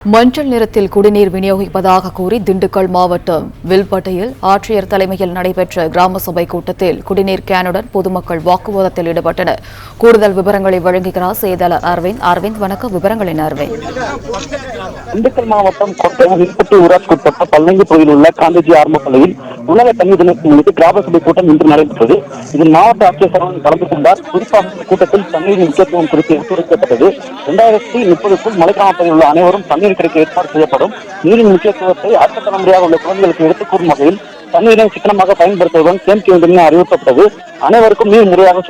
மஞ்சள் நிறத்தில் குடிநீர் விநியோகிப்பதாக கூறி திண்டுக்கல் மாவட்டம் வில்பட்டையில் ஆட்சியர் தலைமையில் நடைபெற்ற கிராம சபை கூட்டத்தில் குடிநீர் கேனுடன் பொதுமக்கள் வாக்குவாதத்தில் ஈடுபட்டனர். கூடுதல் விவரங்களை வழங்குகிறார் செய்தியாளர் அரவிந்த். அரவிந்த், வணக்கம். விவரங்களின் அரவிந்த். திண்டுக்கல் மாவட்டம் வில்பட்டி ஊராட்சிக்குட்பட்ட பல்லங்கி பகுதியில் உள்ள காந்திஜி ஆரம்ப பள்ளியில் உலக தண்ணீர் தினத்தை முன்னிட்டு கிராம சபை கூட்டம் இன்று நடைபெற்றது. இதில் மாவட்ட ஆட்சியர் சரவணன் கலந்து கொண்டார். குறிப்பாக கூட்டத்தில் தண்ணீரின் முக்கியத்துவம் குறித்து எடுத்துரைக்கப்பட்டது. 2030க்குள் மலைக்கிராம பகுதியில் உள்ள அனைவரும் தண்ணீர் கிடைக்க ஏற்பாடு செய்யப்படும். நீரின் முக்கியத்துவத்தை அடுத்த தலைமுறையாக உள்ள குழந்தைகளுக்கு எடுத்துக் கூறும் வகையில் தண்ணீரை சிக்கனமாக பயன்படுத்துவதுடன் சேமிக்க வேண்டும் என அறிவுறுத்தப்பட்டது. அனைவருக்கும் நீர் முறையாக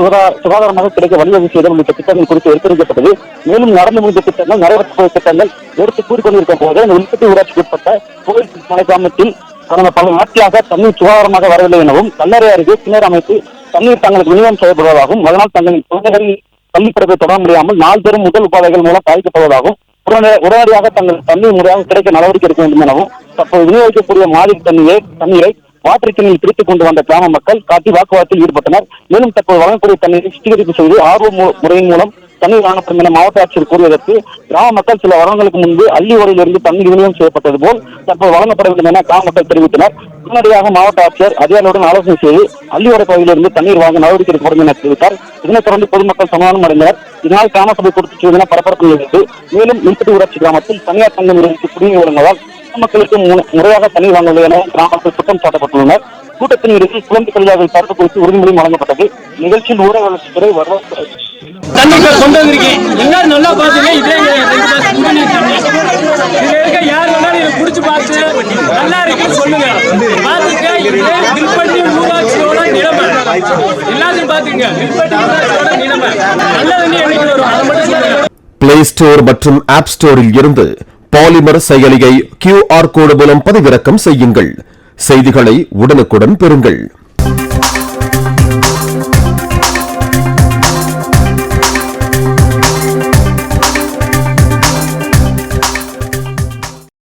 சுகாதாரமாக கிடைக்க வழிவகை செய்தல் உள்ளிட்ட திட்டங்கள் குறித்து எடுத்துரைக்கப்பட்டது. மேலும் நடந்து முடிந்த திட்டங்கள், நிறைவேற்றக்கூடிய திட்டங்கள் எடுத்து கூறிக்கொண்டிருக்கும் போது வில்பட்டி ஊராட்சிக்கு உட்பட்ட கோயில் மலை கிராமத்தில் கடந்த பல நாட்களாக தண்ணீர் சுகாதாரமாக வரவில்லை எனவும் கல்லறை அருகே கிணறு அமைத்து தண்ணீர் தங்களுக்கு விநியோகம் செய்யப்படுவதாகவும் அதனால் தங்களின் குழந்தைகளின் பள்ளிப்படத்தை தொடர முடியாமல் நாள்தோறும் முதல் உபாதைகள் மூலம் பாதிக்கப்படுவதாகவும் உடனடியாக தங்கள் தண்ணீர் முறையாக கிடைக்க நடவடிக்கை எடுக்க வேண்டும் எனவும் தற்போது விநியோகிக்கக்கூடிய மாதிரி தண்ணீரை வாட்டர் கேனில் பிரித்துக் கொண்டு வந்த கிராம மக்கள் காட்டி வாக்குவாதத்தில் ஈடுபட்டனர். மேலும் தற்போது வழங்கக்கூடிய தண்ணீரை சுத்திகரிப்பு செய்து ஆர்வ முறையின் மூலம் தண்ணீர் வழங்கப்படும் என மாவட்ட ஆட்சியர் கூறியதற்கு கிராம மக்கள் சில வருடங்களுக்கு முன்பு அள்ளி ஓடையிலிருந்து தண்ணீர் விநியோகம் செய்யப்பட்டது போல் தற்போது வழங்கப்பட வேண்டும் என கிராம மக்கள் தெரிவித்தனர். உடனடியாக மாவட்ட ஆட்சியர் அதிகாரிகளுடன் ஆலோசனை செய்து அள்ளியோடை பகுதியிலிருந்து தண்ணீர் வாங்க நடவடிக்கை எடுக்கப்படும் என தெரிவித்தார். இதனைத் தொடர்ந்து பொதுமக்கள் சமாதானம் அடைந்தனர். இதனால் கிராம சபை கொடுத்து என பரபரப்பு நிகழ்ந்தது. மேலும் வில்பட்டி ஊராட்சி கிராமத்தில் தனியார் தங்க நிறுவனத்துக்கு குடிநீர் வழங்குவதால் பொதுமக்களுக்கு முறையாக தண்ணீர் வாங்கவில்லை என கிராமத்தில் குற்றம் சாட்டப்பட்டுள்ளனர். கூட்டத்தின் இறுதியில் குழந்தை தொழிலாளர்கள் தரப்பு குறித்து உறுதிமொழியும் வழங்கப்பட்டது. நிகழ்ச்சியில் ஊரக வளர்ச்சித்துறை வருவாய் தண்ணிகள் கொண்டு வந்திருக்கேன். எல்லாரும் நல்லா பாத்துங்க. இதே யார் வேணாலும் இதை குடிச்சு பார்த்து நல்லா இருக்குன்னு சொல்லுங்க. பாத்துக்க, வில்பட்டி ஊராட்சியோட நிலைமை எல்லாத்தையும் பாத்துங்க. வில்பட்டி ஊராட்சியோட நிலைமை நல்ல தண்ணி எனக்கு வரும். அதை மட்டும் சொல்லுங்க. பிளே ஸ்டோர் மற்றும் ஆப் ஸ்டோரில் இருந்து பாலிமர் செயலியை QR கோடு மூலம் பதிவிறக்கம் செய்யுங்கள். செய்திகளை உடனுக்குடன் பெறுங்கள்.